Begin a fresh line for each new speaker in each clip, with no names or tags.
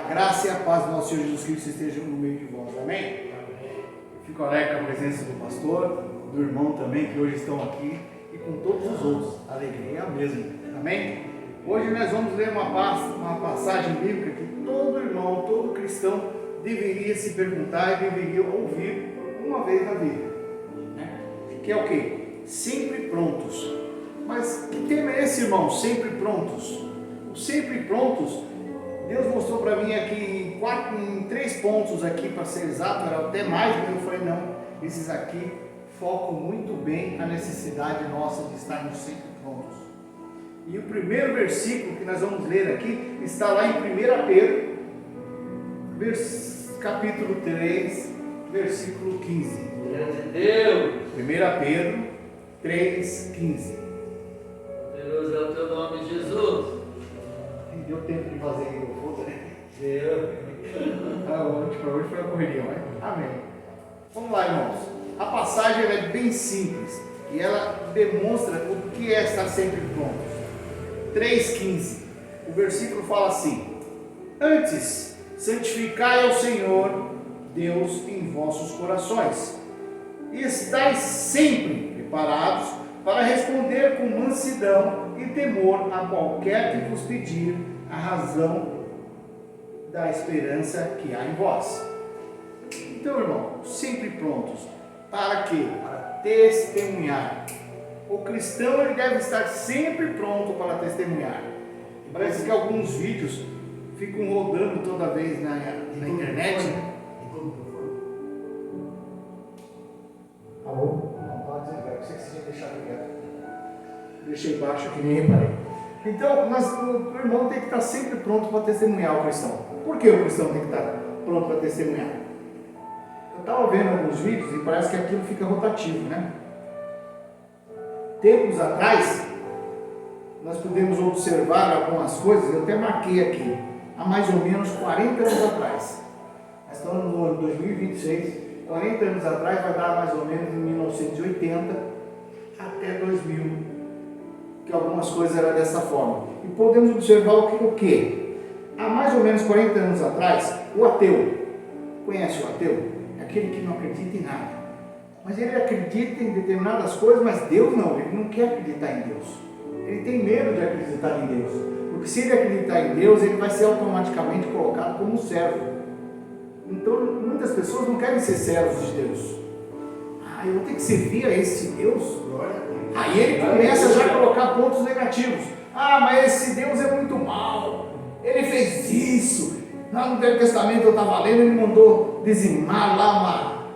A graça e a paz do nosso Senhor Jesus Cristo estejam no meio de vós, amém? Fico alegre com a presença do pastor, do irmão também, que hoje estão aqui, e com todos os outros. A alegria é a mesma, amém? Hoje nós vamos ler uma passagem bíblica que todo irmão, todo cristão deveria se perguntar e deveria ouvir uma vez na vida, né? Que é o quê? Sempre prontos. Mas que tema é esse, irmão? Sempre prontos. O sempre prontos, Deus mostrou para mim aqui em 3 pontos aqui, para ser exato, era até mais, mas eu falei, não, esses aqui focam muito bem a necessidade nossa de estarmos sempre prontos. E o primeiro versículo que nós vamos ler aqui, está lá em 1 Pedro, capítulo 3, versículo 15.
Glória a Deus!
1 Pedro 3, 15.
Poderoso é o teu nome, Jesus.
Deu tempo de fazer o fogo, né?
Deus.
Hoje foi a correria, né? Amém. Vamos lá, irmãos. A passagem ela é bem simples e ela demonstra o que é estar sempre pronto. 3,15. O versículo fala assim: antes, santificai ao Senhor Deus em vossos corações, e estais sempre preparados para responder com mansidão e temor a qualquer que vos pedir a razão da esperança que há em vós. Então, irmão, sempre prontos. Para quê? Para testemunhar. O cristão ele deve estar sempre pronto para testemunhar. Parece que alguns vídeos ficam rodando toda vez na internet. Alô? Não pode dizer, eu sei que você tinha deixado quieto. Deixei baixo que nem reparei. Então, o irmão tem que estar sempre pronto para testemunhar o cristão. Por que o cristão tem que estar pronto para testemunhar? Eu estava vendo alguns vídeos e parece que aquilo fica rotativo, né? Tempos atrás, nós podemos observar algumas coisas, eu até marquei aqui, há mais ou menos 40 anos atrás. Nós estamos no ano 2026, 40 anos atrás vai dar mais ou menos em 1980 até 2000. Que algumas coisas eram dessa forma. E podemos observar o que? Há mais ou menos 40 anos atrás, o ateu, conhece o ateu? É aquele que não acredita em nada. Mas ele acredita em determinadas coisas, mas Deus não, ele não quer acreditar em Deus. Ele tem medo de acreditar em Deus. Porque se ele acreditar em Deus, ele vai ser automaticamente colocado como servo. Então, muitas pessoas não querem ser servos de Deus. Eu vou ter que servir a esse Deus? Glória a Deus. Aí ele começa já a colocar pontos negativos. Mas esse Deus é muito mau. Ele fez isso. Lá no Velho Testamento eu estava lendo, ele mandou dizimar lá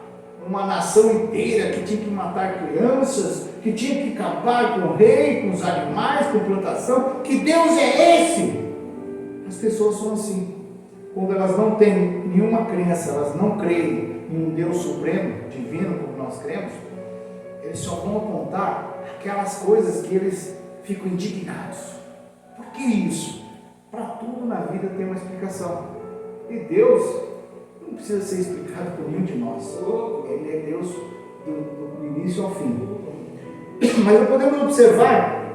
uma nação inteira que tinha que matar crianças, que tinha que acabar com o rei, com os animais, com plantação. Que Deus é esse? As pessoas são assim. Quando elas não têm nenhuma crença, elas não creem em um Deus supremo, divino, como nós cremos, eles só vão apontar aquelas coisas que eles ficam indignados. Por que isso? Para tudo na vida tem uma explicação. E Deus não precisa ser explicado por nenhum de nós. Ele é Deus do início ao fim. Mas podemos observar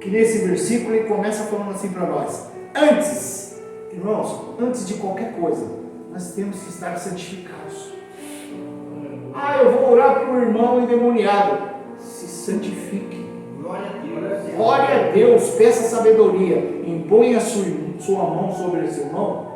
que nesse versículo ele começa falando assim para nós: antes, irmãos, antes de qualquer coisa, nós temos que estar santificados. Eu vou orar para o irmão endemoniado. Se santifique.
Glória a Deus.
Glória a Deus. Peça sabedoria. Impõe a sua mão sobre esse irmão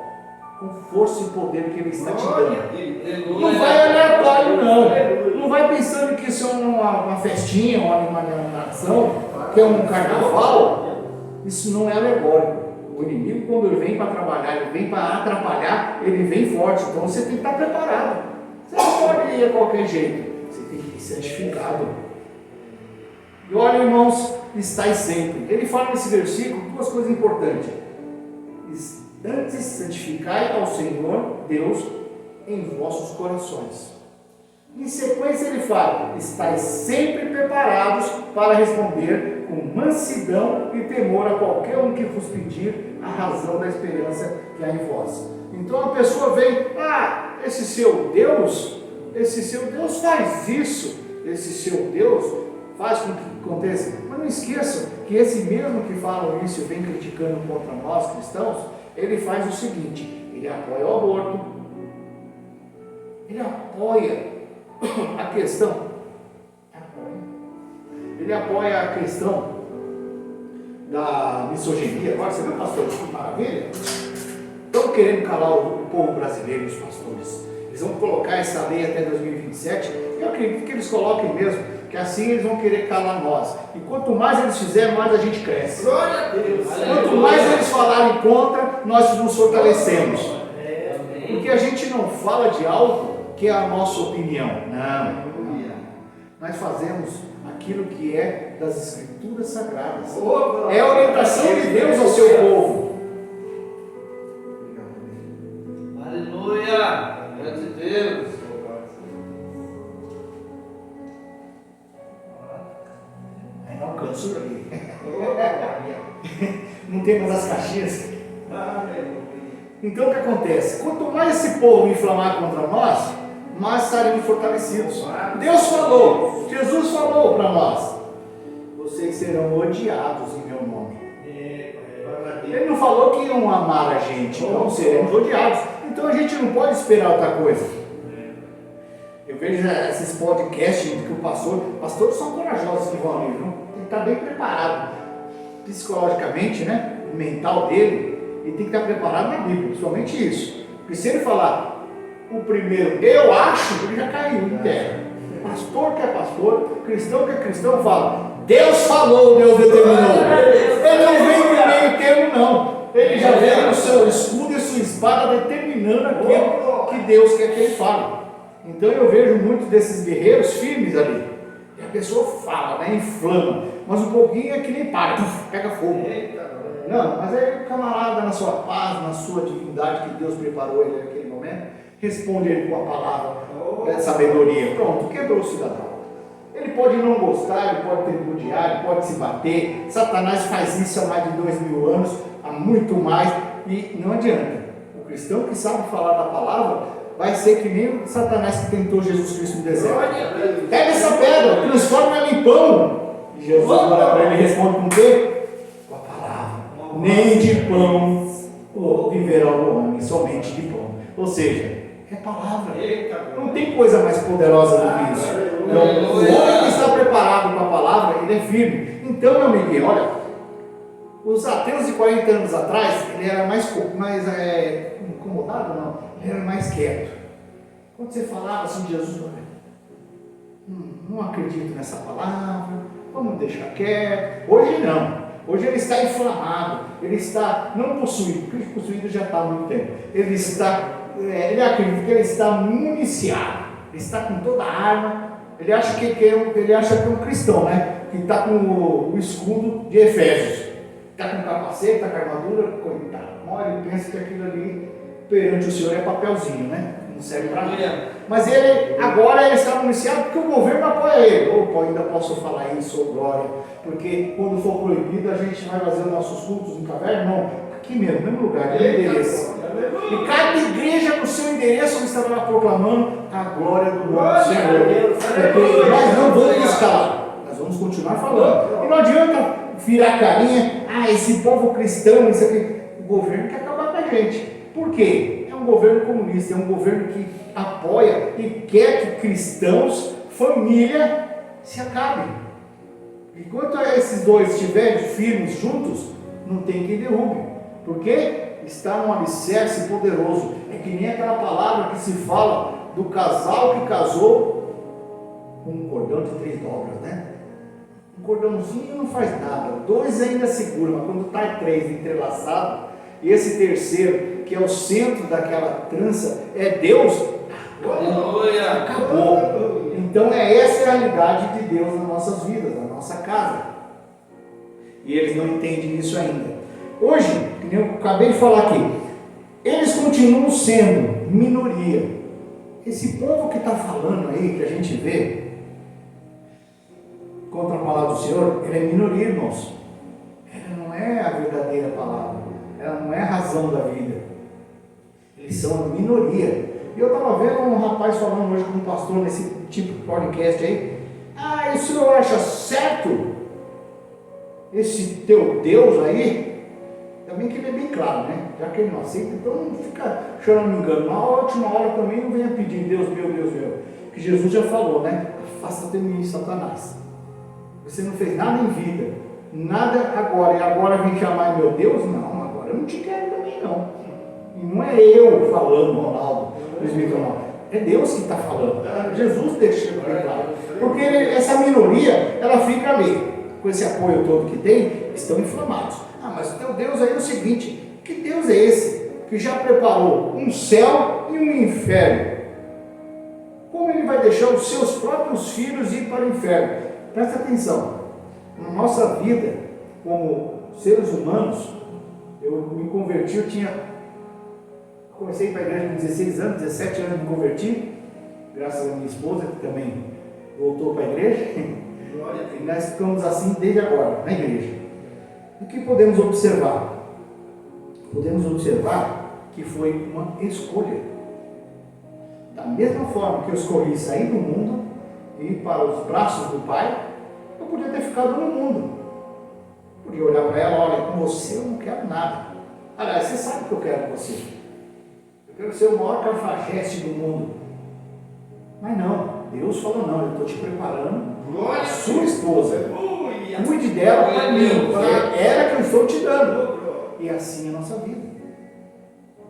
com força e poder que ele está te dando. Não vai aleatório, não. Não vai pensando que isso é uma festinha, uma animação, que é um carnaval. Isso não é alegórico. O inimigo, quando ele vem para trabalhar, ele vem para atrapalhar, ele vem forte. Então você tem que estar preparado. Você não pode ir a qualquer jeito. Você tem que ir santificado. E olha, irmãos, estáis sempre. Ele fala nesse versículo 2 coisas importantes. Antes, santificai ao Senhor Deus em vossos corações. Em sequência ele fala: estáis sempre preparados para responder com mansidão e temor a qualquer um que vos pedir a razão da esperança que há em vós. Então a pessoa vem: esse seu Deus faz isso, esse seu Deus faz com que aconteça. Mas não esqueçam que esse mesmo que fala isso e vem criticando contra nós cristãos, ele faz o seguinte: ele apoia o aborto, ele apoia a questão, ele apoia a questão da misoginia. Agora, você viu, pastor, que maravilha? Estão querendo calar o povo brasileiro, os pastores. Eles vão colocar essa lei até 2027. Eu acredito que eles coloquem mesmo, que assim eles vão querer calar nós. E quanto mais eles fizerem, mais a gente cresce.
Glória a Deus.
Quanto mais eles falarem contra, nós nos fortalecemos. Porque a gente não fala de algo que é a nossa opinião. Não. Nós fazemos aquilo que é das Escrituras Sagradas. É a orientação de Deus ao seu povo.
Aleluia. Glória a Deus.
Aí não alcançou ali. Não tem mais as caixinhas. Então o que acontece? Quanto mais esse povo inflamar contra nós, mais estaremos fortalecidos. Deus falou, Jesus falou para nós: vocês serão odiados em meu nome. Ele não falou que iam amar a gente, não seremos odiados. Então a gente não pode esperar outra coisa. Eu vejo esses podcasts que pastores são corajosos que vão ali, viu? Tem que estar bem preparado psicologicamente, né? O mental dele, ele tem que estar preparado na Bíblia, principalmente isso. Porque se ele falar o primeiro, eu acho, ele já caiu em terra. Pastor que é pastor, cristão que é cristão, fala: Deus falou, Deus determinou. Ele não vem no meio termo, não. Ele já vem com o seu escudo e sua espada determinando aquilo que Deus quer que ele fale. Então eu vejo muitos desses guerreiros firmes ali. E a pessoa fala, né, inflama, mas um pouquinho é que nem para, pega fogo. Não, mas aí o camarada, na sua paz, na sua divindade que Deus preparou ele naquele momento, responde ele com a palavra de sabedoria. Pronto, quebrou o cidadão. Ele pode não gostar, ele pode tripudiar, ele pode se bater. Satanás faz isso há mais de 2000 anos, há muito mais, e não adianta. O cristão que sabe falar da palavra vai ser que nem o Satanás que tentou Jesus Cristo no deserto. Pega essa pedra, transforma ela em pão. E Jesus olha para ele e responde com o quê? Com a palavra. Nem de pão viverá o homem, somente de pão. Ou seja, é palavra. Não tem coisa mais poderosa do que isso. Então, o homem que está preparado com a palavra, ele é firme. Então, meu amiguinho, olha, os ateus de 40 anos atrás, ele era mais incomodado, não, ele era mais quieto. Quando você falava assim de Jesus, não acredito nessa palavra, vamos deixar quieto. Hoje não. Hoje ele está inflamado, ele está não possuído, porque possuído já está há muito tempo. Ele acredita que ele está municiado, ele está com toda a arma. Ele acha que é um cristão, né? Que está com o escudo de Efésios, está com o capacete, está com a armadura, coitado. Ele pensa que aquilo ali perante o Senhor é papelzinho, né? Não serve para nada. Mas agora ele está municiado porque o governo apoia ele. Opa, ainda posso falar isso, glória. Porque quando for proibido, a gente vai fazer os nossos cultos em caverna? Não, aqui mesmo, no mesmo lugar, no endereço. E cada igreja no seu endereço estará proclamando a glória do nome do Senhor. Porque nós não vamos nos calar, nós vamos continuar falando. E não adianta virar carinha, esse povo cristão, isso aqui. O governo quer acabar com a gente. Por quê? É um governo comunista, é um governo que apoia e quer que cristãos, família, se acabem. Enquanto esses dois estiverem firmes juntos, não tem quem derrube. Por quê? Está um alicerce poderoso. É que nem aquela palavra que se fala do casal que casou com um cordão de 3 dobras, né? Um cordãozinho não faz nada, 2 ainda segura, mas quando está 3 entrelaçado, e esse terceiro, que é o centro daquela trança, é Deus, acabou. Então essa é a realidade de Deus nas nossas vidas, na nossa casa. E eles não entendem isso ainda. Hoje, como eu acabei de falar aqui, eles continuam sendo minoria. Esse povo que está falando aí, que a gente vê contra a palavra do Senhor, ele é minoria, irmãos. Ela não é a verdadeira palavra, ela não é a razão da vida. Eles são a minoria. E eu estava vendo um rapaz falando hoje com um pastor nesse tipo de podcast aí. E o senhor acha certo esse teu Deus aí Também que ele é bem claro, né? Já que ele não aceita, então não fica chorando me engano. Na última hora também não venha pedir, Deus meu. Que Jesus já falou, né? Afasta-te de mim, Satanás. Você não fez nada em vida, nada agora, e agora vem chamar meu Deus? Não, agora eu não te quero também não. E não é eu falando, Ronaldo, 2019. É Deus que está falando. Jesus deixa bem claro. Porque essa minoria, ela fica ali, com esse apoio todo que tem, estão inflamados. Ah, mas o teu Deus aí é o seguinte, que Deus é esse? Que já preparou um céu e um inferno. Como ele vai deixar os seus próprios filhos ir para o inferno? Presta atenção. Na nossa vida, como seres humanos, eu me converti, comecei para a igreja com 16 anos, 17 anos me converti, graças à minha esposa, que também voltou para a igreja. E nós ficamos assim desde agora, na igreja. O que podemos observar? Podemos observar que foi uma escolha. Da mesma forma que eu escolhi sair do mundo e ir para os braços do Pai, eu podia ter ficado no mundo. Podia olhar para ela, olha, com você eu não quero nada. Aliás, você sabe o que eu quero com você. Eu quero ser o maior cafajeste do mundo. Mas não, Deus falou não, eu estou te preparando a sua esposa. Cuide dela para mim, porque é ela que eu estou te dando. E assim é a nossa vida.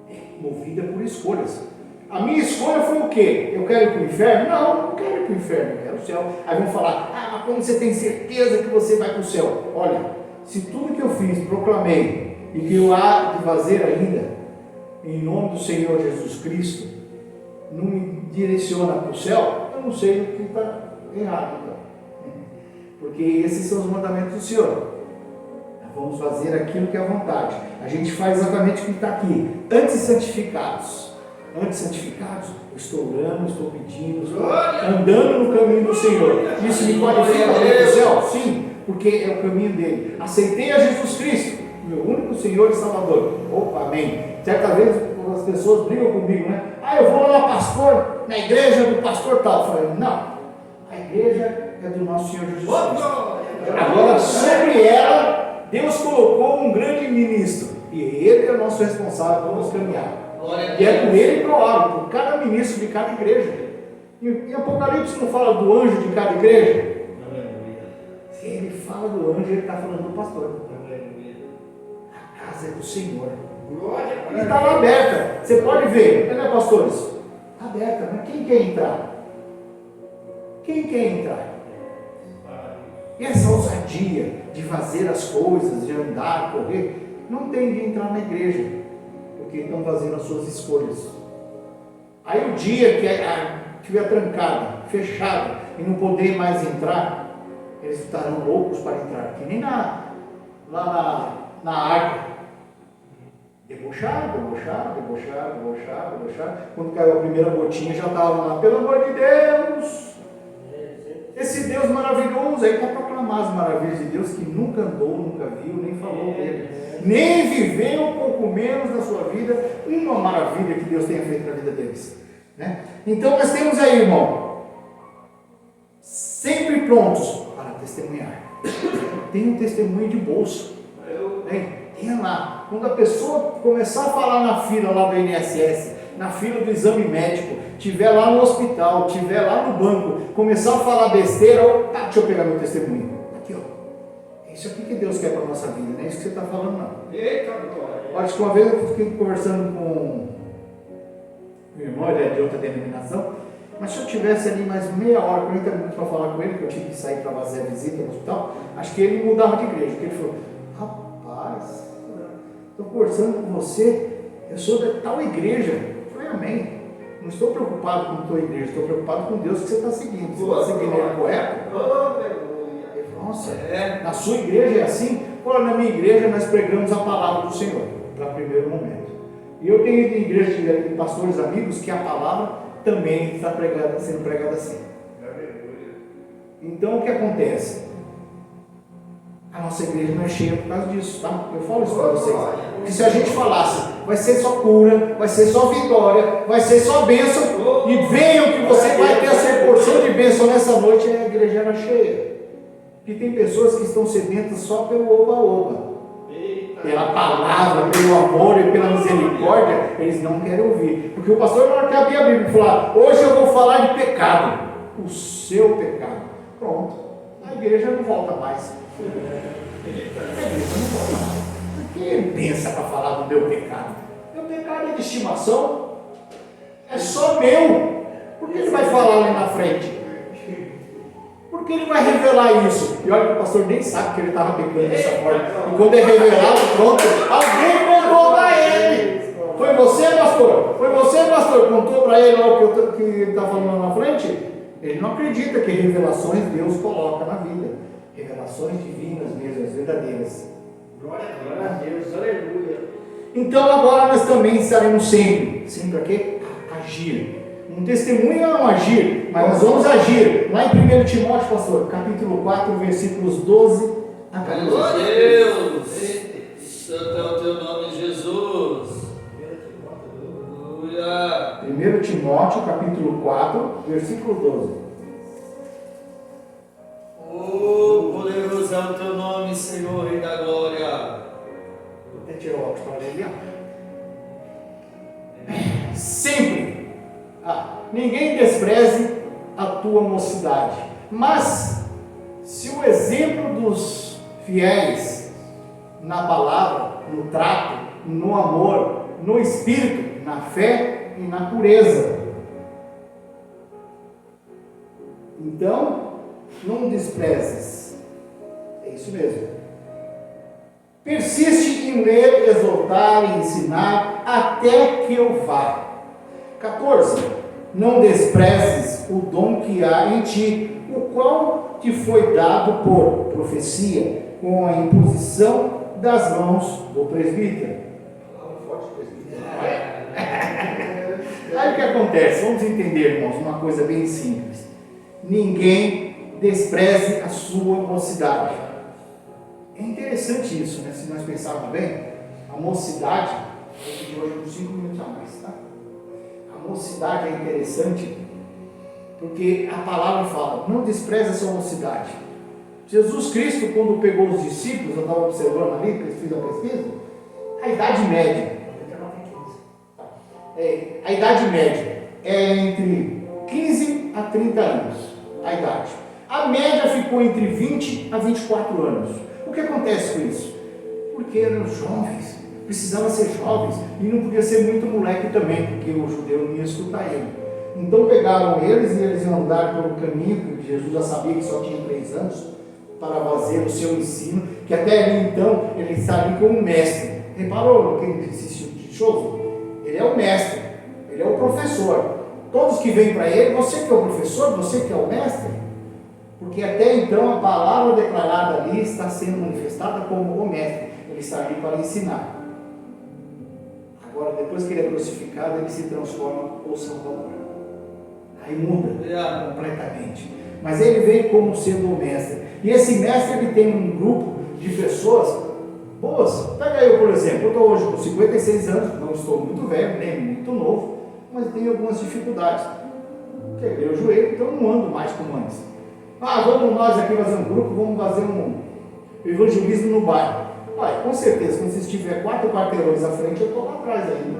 É movida por escolhas. A minha escolha foi o quê? Eu quero ir para o inferno? Não, eu não quero ir para o inferno, eu quero o céu. Aí vão falar, mas como você tem certeza que você vai para o céu? Olha, se tudo que eu fiz, proclamei, e que eu há de fazer ainda, em nome do Senhor Jesus Cristo, não me direciona para o céu, eu não sei o que está errado. Então. Porque esses são os mandamentos do Senhor. Vamos fazer aquilo que é a vontade. A gente faz exatamente o que está aqui. Antes santificados, eu estou orando, estou pedindo, estou andando no caminho do Senhor. Isso me qualifica para o céu? Sim, porque é o caminho dele. Aceitei a Jesus Cristo, meu único Senhor e Salvador. Opa, amém. Certa vez as pessoas brigam comigo, né? Eu vou lá, pastor, na igreja do pastor tal. Eu falei, não, a igreja é do nosso Senhor Jesus Cristo. Agora, sobre ela, Deus colocou um grande ministro. E ele é o nosso responsável por nos caminhar. E é por ele que eu oro, por cada ministro de cada igreja. Em Apocalipse não fala do anjo de cada igreja? Se ele fala do anjo, ele está falando do pastor. A casa é do Senhor. E está lá aberta. Você pode ver, não é, pastores? Está aberta, mas quem quer entrar? Quem quer entrar? E essa ousadia de fazer as coisas, de andar, correr, não tem de entrar na igreja, porque estão fazendo as suas escolhas. Aí o dia que estiver trancada, fechada, e não poder mais entrar, eles estarão loucos para entrar, que nem lá na arca. Debocharam. Quando caiu a primeira gotinha, já estavam lá, pelo amor de Deus! Esse Deus maravilhoso, aí para proclamar as maravilhas de Deus, que nunca andou, nunca viu, nem falou dele, nem viveu um pouco menos na sua vida, uma maravilha que Deus tenha feito na vida deles, né? Então nós temos aí, irmão, sempre prontos para testemunhar. Tem um testemunho de bolsa, tenha lá. Quando a pessoa começar a falar na fila lá do INSS, na fila do exame médico, estiver lá no hospital, estiver lá no banco, começar a falar besteira, deixa eu pegar meu testemunho. Aqui, ó. É isso aqui que Deus quer para a nossa vida, não é isso que você está falando, não.
Eita, glória.
Olha, uma vez eu fiquei conversando com o irmão, ele é de outra denominação, mas se eu tivesse ali mais meia hora, 40 minutos para falar com ele, que eu tive que sair para fazer a visita no hospital, acho que ele mudava de igreja, porque ele falou, rapaz, estou conversando com você, eu sou da tal igreja. Eu falei, amém. Não estou preocupado com a tua igreja, estou preocupado com Deus que você está seguindo. Você está seguindo ele correto? Ele falou, nossa, na sua igreja é assim? Pô, na minha igreja nós pregamos a palavra do Senhor, para primeiro momento. E eu tenho igreja de pastores amigos que a palavra também está sendo pregada assim. Então o que acontece? A nossa igreja não é cheia por causa disso, tá? Eu falo isso para vocês. Porque se a gente falasse, vai ser só cura, vai ser só vitória, vai ser só bênção, e venham que você vai ter a sua porção de bênção nessa noite, a igreja era cheia. Porque tem pessoas que estão sedentas só pelo oba-oba. pela palavra, pelo amor e pela misericórdia, eles não querem ouvir. Porque o pastor, na hora que abrir a Bíblia e falar, hoje eu vou falar de pecado, o seu pecado, pronto, a igreja não volta mais. A igreja não volta mais. Por que ele pensa para falar do meu pecado? Meu pecado é de estimação, é só meu. Por que ele vai falar ali na frente? Porque ele vai revelar isso. E olha que o pastor nem sabe que ele estava pecando dessa forma. E quando é revelado, pronto, alguém contou para ele. Foi você, pastor? Foi você, pastor? Contou para ele lá o que ele está falando lá na frente? Ele não acredita que revelações Deus coloca na vida. Revelações divinas mesmo, as verdadeiras.
Glória a Deus, aleluia.
Então agora nós também estaremos sempre. Sempre a quê? Agir. Um testemunho é um agir, mas nós vamos agir. Lá em 1 Timóteo, pastor, capítulo 4, versículos 12 a 14.
Glória a Deus! Santo é o teu nome, Jesus. Aleluia!
1 Timóteo, capítulo 4, versículo 12.
Oh, poderoso é o teu nome, Senhor, Rei da Glória.
Vou até tirar o óculos para ler ali. Sempre. Ninguém despreze a tua mocidade. Mas, se o exemplo dos fiéis na palavra, no trato, no amor, no espírito, na fé e na pureza. Então, não desprezes. É isso mesmo. Persiste em ler, exortar e ensinar até que eu vá. 14. Não desprezes o dom que há em ti, o qual te foi dado por profecia, com a imposição das mãos do presbítero. Aí o que acontece? Vamos entender, irmãos, uma coisa bem simples. Ninguém despreze a sua mocidade. É interessante isso, né? Se nós pensarmos bem, a mocidade, de hoje uns 5 minutos a mais, tá? A mocidade é interessante porque a palavra fala, não despreze a sua mocidade. Jesus Cristo, quando pegou os discípulos, eu estava observando ali, que eu fiz a pesquisa, a idade média, a idade média é entre 15 a 30 anos, a idade. A média ficou entre 20 a 24 anos. O que acontece com isso? Porque eram jovens, precisavam ser jovens, e não podia ser muito moleque também, porque o judeu não ia escutar ele. Então pegaram eles e eles iam andar pelo caminho, que Jesus já sabia que só tinha 3 anos, para fazer o seu ensino, que até ali então ele está ali como mestre. Reparou quem assistiu de show? Ele é o mestre, ele é o professor. Todos que vêm para ele, você que é o professor, você que é o mestre, porque até então a palavra declarada ali está sendo manifestada como o mestre, ele está ali para ensinar. Agora, depois que ele é crucificado, ele se transforma o Salvador. Aí muda completamente. Mas ele veio como sendo o mestre. E esse mestre, ele tem um grupo de pessoas boas. Pega eu, por exemplo, eu estou hoje com 56 anos, não estou muito velho, nem muito novo, mas tenho algumas dificuldades. Quebrei o joelho, então não ando mais como antes. Vamos nós aqui fazer um grupo, vamos fazer um evangelismo no bairro. Olha, com certeza, quando você estiver 4 quarteirões à frente, eu estou lá atrás ainda.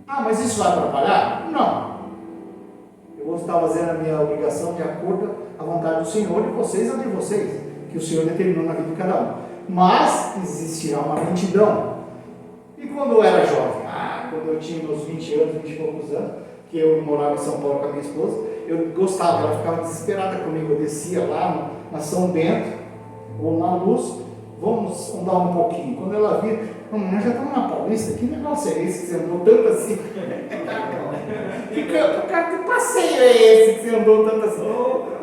Mas isso vai atrapalhar? Não. Eu vou estar fazendo a minha obrigação de acordo à vontade do Senhor e vocês a de vocês, que o Senhor determinou na vida de cada um. Mas existirá uma lentidão. E quando eu era jovem? Quando eu tinha meus 20 anos, 20 e poucos anos, que eu morava em São Paulo com a minha esposa, eu gostava, ela ficava desesperada comigo. Eu descia lá na São Bento, ou na Luz, vamos andar um pouquinho. Quando ela via, nós já estamos na Paulista, que negócio é esse que você andou tanto assim? Que passeio é esse que você andou tanto assim?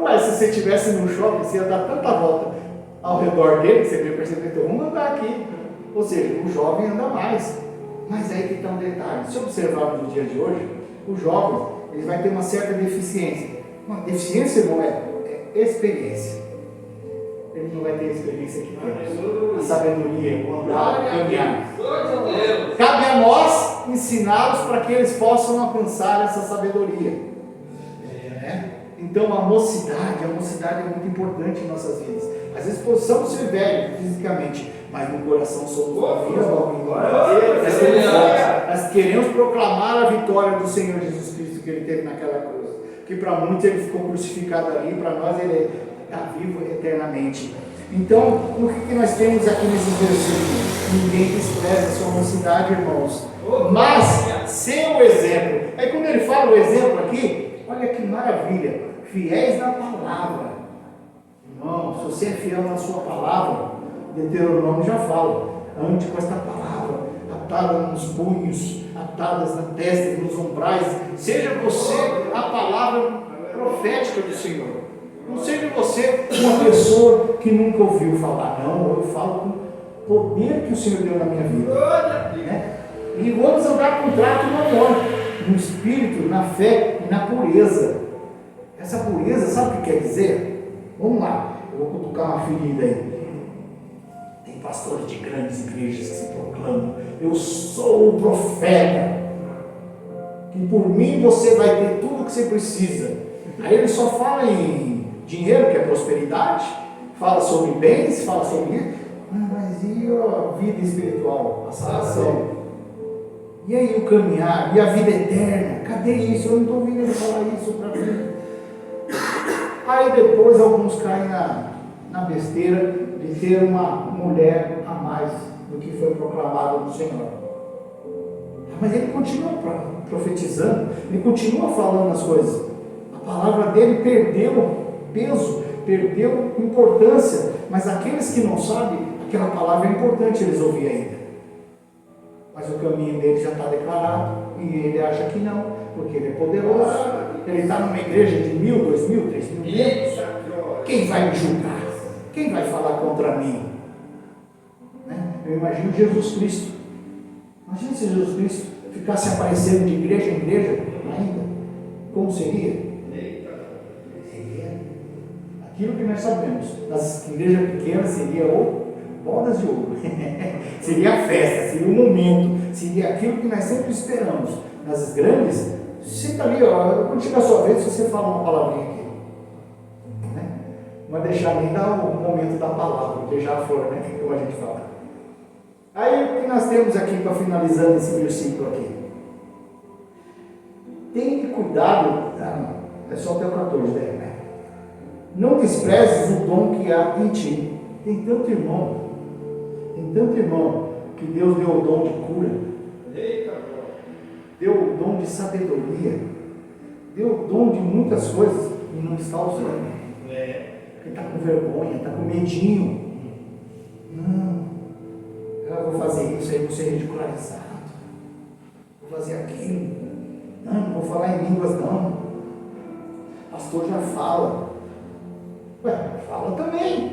Ué, se você estivesse no shopping, você ia dar tanta volta ao redor dele, que você ia perceber, então vamos andar aqui. Ou seja, o jovem anda mais. Mas aí que está um detalhe. Se observarmos no dia de hoje, o jovem ele vai ter uma certa deficiência. Uma deficiência não é experiência. Ele não vai ter a experiência que temos. A sabedoria, o andar, o caminhar. Cabe a nós ensiná-los para que eles possam alcançar essa sabedoria. Então a mocidade é muito importante em nossas vidas. Às vezes possamos ser velhos fisicamente, mas no coração somos novinhos. Nós queremos proclamar a vitória do Senhor Jesus Cristo que ele teve naquela cruz. Que para muitos ele ficou crucificado ali, para nós ele está vivo eternamente. Então, o que nós temos aqui nesses versículos? Ninguém despreza a sua mocidade, irmãos. Mas, sem o exemplo. Aí quando ele fala o exemplo aqui, olha que maravilha. Fiéis na palavra. Irmão, se você é fiel na sua palavra, Deuteronômio já fala. Ande com esta palavra, atada nos punhos, atadas na testa, nos umbrais. Seja você a palavra profética do Senhor. Não seja você uma pessoa que nunca ouviu falar. Não, eu falo com o poder que o Senhor deu na minha vida. Né? E vamos andar com trato no amor, no espírito, na fé e na pureza. Essa pureza, sabe o que quer dizer? Vamos lá, eu vou cutucar uma ferida aí. Tem pastores de grandes igrejas que se proclamam: eu sou o profeta, que por mim você vai ter tudo o que você precisa. Aí ele só fala em dinheiro, que é prosperidade, fala sobre bens, fala sobre isso. Mas e a vida espiritual, a salvação? E aí o caminhar, e a vida eterna? Cadê isso? Eu não estou ouvindo ele falar isso para mim. Aí depois alguns caem na besteira de ter uma mulher a mais do que foi proclamado do Senhor. Mas ele continua profetizando, ele continua falando as coisas. A palavra dele perdeu peso, perdeu importância, mas aqueles que não sabem, aquela palavra é importante eles ouvir ainda. Mas o caminho dele já está declarado, e ele acha que não, porque ele é poderoso. Ele está numa igreja de 1.000, 2.000, 3.000 membros. Quem vai me julgar? Quem vai falar contra mim? Né? Eu imagino Jesus Cristo. Imagina se Jesus Cristo ficasse aparecendo de igreja em igreja ainda. Como seria? Aquilo que nós sabemos, nas igrejas pequenas seria o bodas de ouro, seria a festa, seria o momento, seria aquilo que nós sempre esperamos. Nas grandes, senta ali, ó, quando chegar a sua vez, você fala uma palavrinha aqui, né? Não vai deixar nem dar o momento da palavra, beijar a flor, né? Como a gente fala. Aí o que nós temos aqui para finalizar esse versículo aqui? Tenha cuidado, é só até o 14, né? Não desprezes o dom que há em ti. Tem tanto irmão que Deus deu o dom de cura, deu o dom de sabedoria, deu o dom de muitas coisas e não está usando. Porque está com vergonha, está com medinho. Não, eu vou fazer isso, aí vou ser ridicularizado, vou fazer aquilo, não vou falar em línguas não. O pastor já fala. Fala também.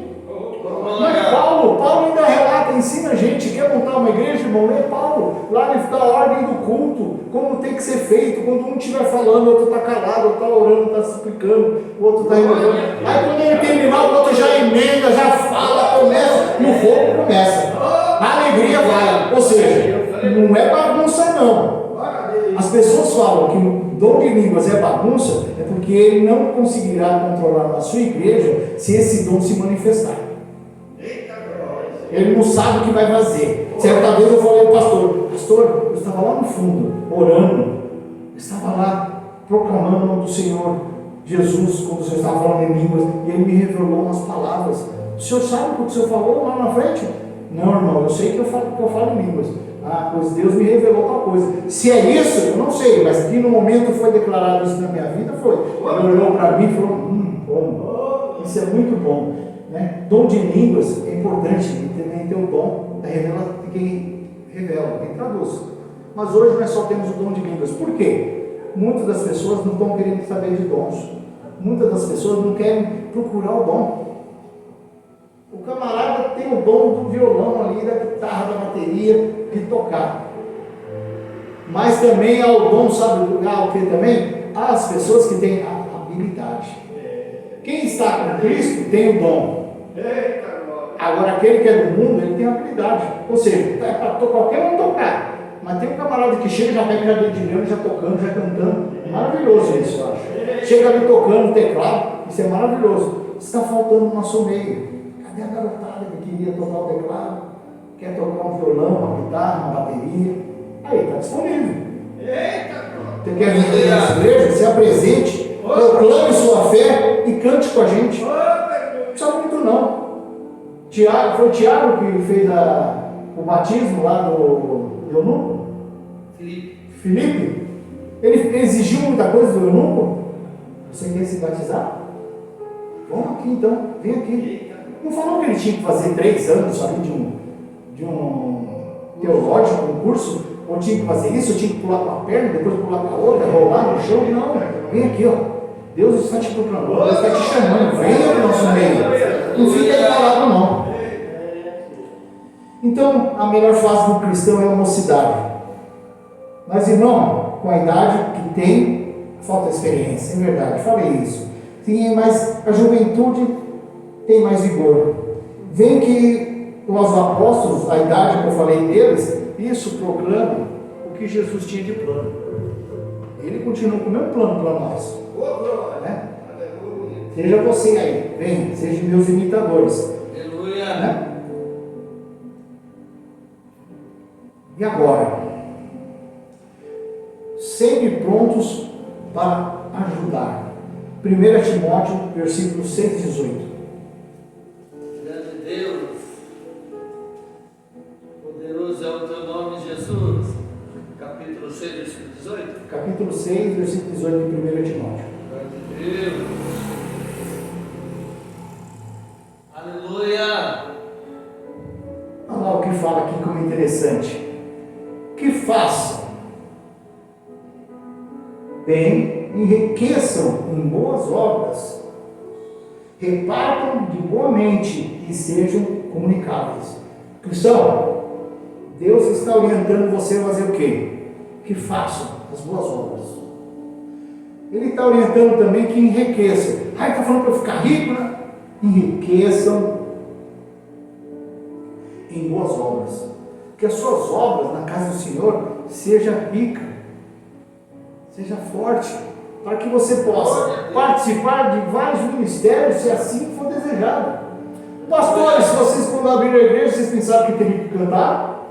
Mas Paulo ainda relata, ensina a gente, quer montar uma igreja, irmão, lê Paulo, lá ele dá a ordem do culto, como tem que ser feito, quando um estiver falando, o outro está calado, o outro está orando, está suplicando, o outro está renovando. Aí quando ele terminar, o outro já emenda, já fala, começa, e o fogo começa. A alegria vai. Ou seja, não é bagunça não. As pessoas falam que o dom de línguas é bagunça, é porque ele não conseguirá controlar na sua igreja se esse dom se manifestar. Ele não sabe o que vai fazer. Certa vez eu falei ao pastor, eu estava lá no fundo, orando, eu estava lá proclamando o nome do Senhor Jesus, quando o Senhor estava falando em línguas, e ele me revelou umas palavras. O senhor sabe o que o senhor falou lá na frente? Não, irmão, eu sei que eu falo em línguas. Pois Deus me revelou tal coisa. Se é isso, eu não sei, mas que no momento foi declarado isso na minha vida, foi. Ele olhou para mim e falou, bom, isso é muito bom. Né? Dom de línguas é importante, também tem o dom da de quem revela, quem traduz. Mas hoje nós só temos o dom de línguas. Por quê? Muitas das pessoas não estão querendo saber de dons. Muitas das pessoas não querem procurar o dom. O camarada tem o dom do violão ali, da guitarra, da bateria, de tocar. Mas também há o dom, sabe o que também? Há as pessoas que têm a habilidade. Quem está com Cristo tem o dom. Agora aquele que é do mundo, ele tem a habilidade. Ou seja, é para qualquer um tocar. Mas tem um camarada que chega, já pega de dinheiro, já tocando, já cantando. É maravilhoso isso, eu acho. Chega ali tocando teclado, isso é maravilhoso. Está faltando no nosso meio. Cadê a garotada que queria tocar o teclado? quer tocar um violão, uma guitarra, uma bateria, aí está disponível.
Eita,
Você quer vir na nossa igreja? Se apresente, proclame sua fé e cante com a gente. Não precisa muito não. Foi o Tiago que fez o batismo lá do eunuco? Filipe? Ele exigiu muita coisa do eunuco? Você quer se batizar? Vamos aqui então, vem aqui. Não falou que ele tinha que fazer 3 anos ali de um teológico, um curso? Ou tinha que fazer isso, ou tinha que pular com a perna, depois pular com a outra, rolar no chão? Não, vem aqui, ó. Deus está te proclamando, Deus está te chamando, venha no nosso meio. Não fica aí parado não. Então, a melhor fase do cristão é a mocidade. Mas, irmão, com a idade que tem, falta experiência, é verdade, falei isso. Sim, mas a juventude tem mais vigor. Vem que os apóstolos, a idade que eu falei deles, isso proclama o que Jesus tinha de plano. Ele continua com o mesmo plano para nós. Né? Seja você aí, vem, seja meus imitadores.
Aleluia.
Né? E agora? Sempre prontos para ajudar. 1 Timóteo, versículo 6,18.
Grande Deus, poderoso é o teu nome, Jesus. Capítulo 6, versículo 18.
Capítulo 6, versículo 18 de 1 Timóteo.
Grande Deus. Aleluia.
Olha lá o que fala aqui como interessante. Que façam bem, enriqueçam em boas obras, repartam de boa mente e sejam comunicáveis. Cristão, Deus está orientando você a fazer o quê? Que façam as boas obras. Ele está orientando também que enriqueçam. Ele está falando para eu ficar rico, né? Enriqueçam em boas obras. Que as suas obras na casa do Senhor seja rica, seja forte, para que você possa participar de vários ministérios, se assim for desejado. Pastores, se vocês quando abriram a igreja, vocês pensaram que teriam que cantar,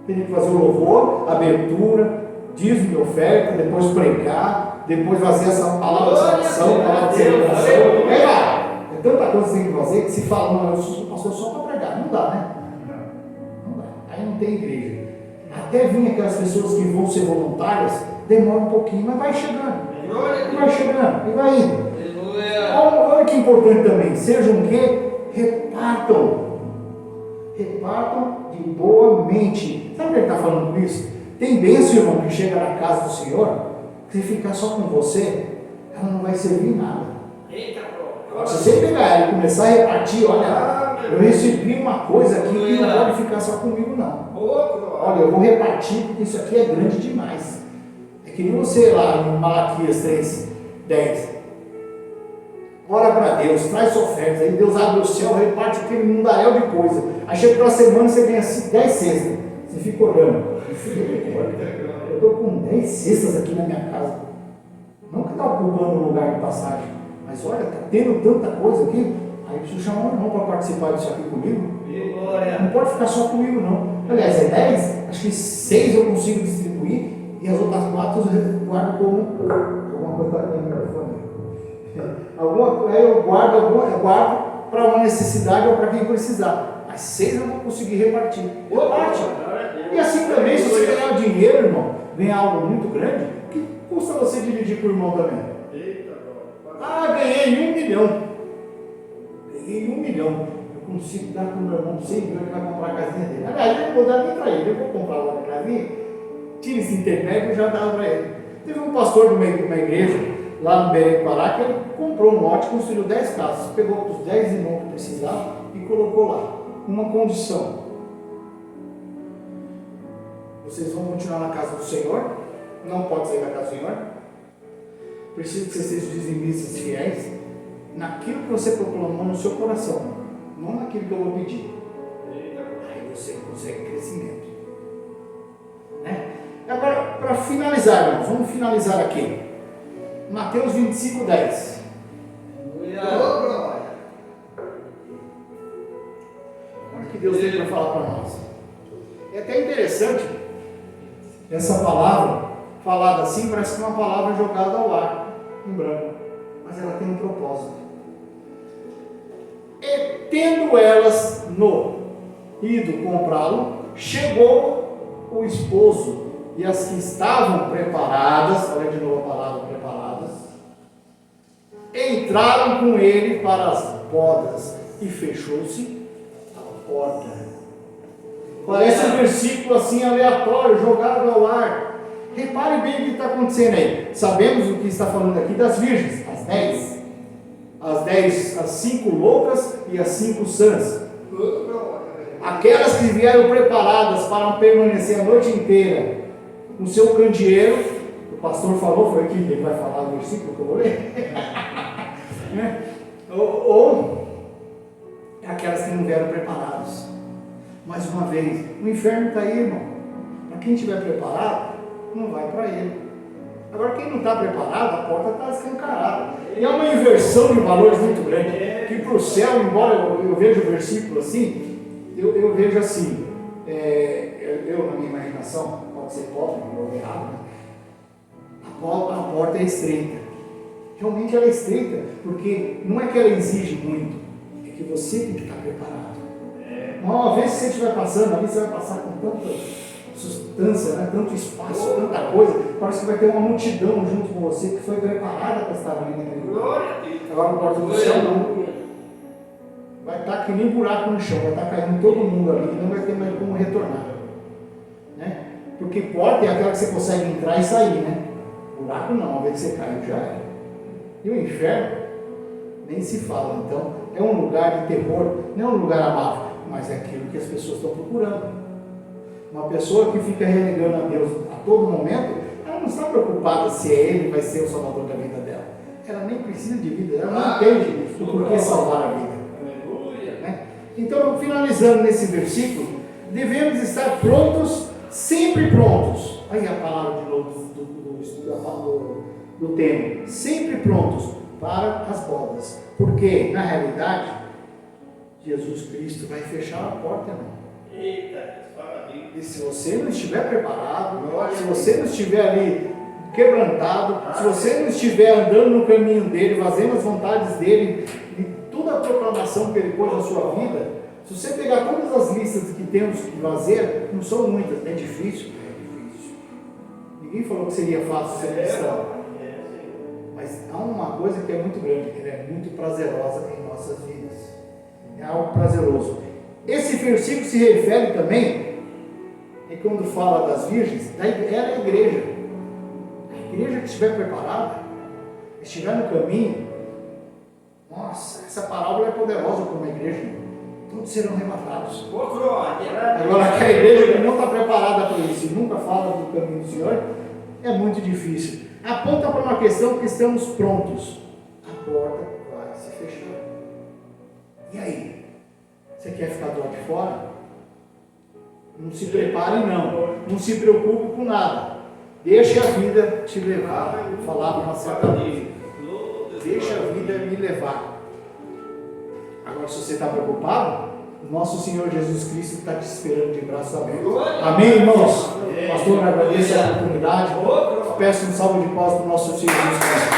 teriam que fazer o louvor, abertura, dízimo e oferta, depois pregar, depois fazer essa palavra de salvação, palavra de celebração. É tanta coisa que você tem que fazer que se fala, não, eu sou pastor só para pregar, não dá, né? Não dá, aí não tem igreja. Até vir aquelas pessoas que vão ser voluntárias, demora um pouquinho, mas vai chegando. E vai chegando, e vai indo. Olha que importante também, sejam o quê? Repartam de boa mente. Sabe o que ele está falando com isso? Tem bênção, irmão, que chega na casa do Senhor, que se ficar só com você, ela não vai servir nada. Agora, se você pegar ela e começar a repartir, olha, eu recebi uma coisa aqui que não pode ficar só comigo, não. Olha, eu vou repartir porque isso aqui é grande demais. É que nem você lá em Malaquias 3:10. Ora para Deus, traz sua oferta, aí Deus abre o céu, reparte aquele mundaréu de coisa. Aí chega pela semana você ganha 10 cestas. Você fica olhando. Eu estou com 10 cestas aqui na minha casa. Não que está ocupando um lugar de passagem, mas olha, está tendo tanta coisa aqui. Aí eu preciso chamar um irmão para participar disso aqui comigo. Não pode ficar só comigo, não. Aliás, é 10, acho que 6 eu consigo distribuir e as outras 4 eu guardo como alguma coisa da minha família. Eu guardo para uma necessidade ou para quem precisar. Mas 6 eu vou conseguir repartir. Reparte. E assim também, se você ganhar dinheiro, irmão, ganhar algo muito grande, que custa você dividir com o irmão também? Ganhei 1 milhão. Ganhei 1 milhão. Eu consigo dar para o meu irmão 100 mil, ele vai comprar a casinha dele. Aliás, eu não vou dar nem para ele, eu vou comprar lá na casinha, tira esse intermédio e já dá para ele. Teve um pastor de uma igreja, lá no Belém do Pará, que ele comprou um lote, construiu 10 casas, pegou os 10 irmãos que precisavam e colocou lá. Uma condição: vocês vão continuar na casa do Senhor, não pode sair da casa do Senhor, preciso que vocês sejam dizimistas fiéis naquilo que você proclamou no seu coração, não naquilo que eu vou pedir. Aí você consegue crescimento, né? Agora, para finalizar, irmãos, vamos finalizar aqui. Mateus 25:10. Olha que Deus tem para falar para nós. É até interessante essa palavra, falada assim, parece que é uma palavra jogada ao ar, em branco, mas ela tem um propósito. E tendo elas ido comprá-lo, chegou o esposo, e as que estavam preparadas, olha de novo a palavra preparadas, entraram com ele para as bodas, e fechou-se a porta. Parece um versículo assim aleatório, jogado ao ar. Repare bem o que está acontecendo aí. Sabemos o que está falando aqui das virgens, as 10. As 5 loucas e as 5 sãs. Aquelas que vieram preparadas para permanecer a noite inteira no seu candeeiro. O pastor falou, foi aqui que ele vai falar o versículo que eu vou ler. Ou aquelas que não vieram preparadas. Mais uma vez, o inferno está aí, irmão. Para quem estiver preparado, não vai para ele. Agora, quem não está preparado, a porta está escancarada. E é uma inversão de valores muito grande. Que para o céu, embora eu veja o versículo assim, eu vejo assim, eu na minha imaginação, pode ser pobre ou errado, né? A porta é estreita. Realmente ela é estreita, porque não é que ela exige muito, é que você tem que estar preparado. Uma vez que você estiver passando ali, você vai passar com tanta substância, né? Tanto espaço, tanta coisa, parece que vai ter uma multidão junto com você que foi preparada para estar ali naquele lugar. Agora no porta do céu não. Vai estar que nem buraco no chão, vai estar caindo todo mundo ali e não vai ter mais como retornar. Né? Porque porta é aquela que você consegue entrar e sair, né? Buraco não, uma vez que você caiu já era. E o inferno nem se fala, então é um lugar de terror, não é um lugar amável, mas é aquilo que as pessoas estão procurando. Uma pessoa que fica renegando a Deus a todo momento, ela não está preocupada se Ele vai ser o salvador da vida dela. Ela nem precisa de vida, ela não entende o porquê salvar a vida. Né? Então, finalizando nesse versículo, devemos estar prontos, sempre prontos. Aí a palavra de novo do tema, sempre prontos para as bodas. Porque, na realidade, Jesus Cristo vai fechar a porta, não.
Eita.
E se você não estiver preparado, se você não estiver ali quebrantado, se você não estiver andando no caminho dele, fazendo as vontades dele, e toda a proclamação que ele pôs na sua vida, se você pegar todas as listas que temos que fazer, não são muitas, é difícil. Ninguém falou que seria fácil ser cristão. Mas há uma coisa que é muito grande, que é muito prazerosa em nossas vidas. É algo prazeroso. Esse versículo se refere também, e quando fala das virgens, ela é a igreja. A igreja que estiver preparada, estiver no caminho, nossa, essa parábola é poderosa para uma igreja. Todos serão arrebatados. Agora, aquela igreja que não está preparada para isso e nunca fala do caminho do Senhor, é muito difícil. Aponta para uma questão que estamos prontos. A porta vai se fechar. E aí? Você quer ficar do lado de fora? Não se prepare não. Não se preocupe com nada. Deixe a vida te levar. Falava uma certa vez. Deixa a vida me levar. Agora, se você está preocupado, o nosso Senhor Jesus Cristo está te esperando de braços abertos. Amém, irmãos? Pastor, eu agradeço a oportunidade. Peço um salve de paz para o nosso Senhor Jesus Cristo.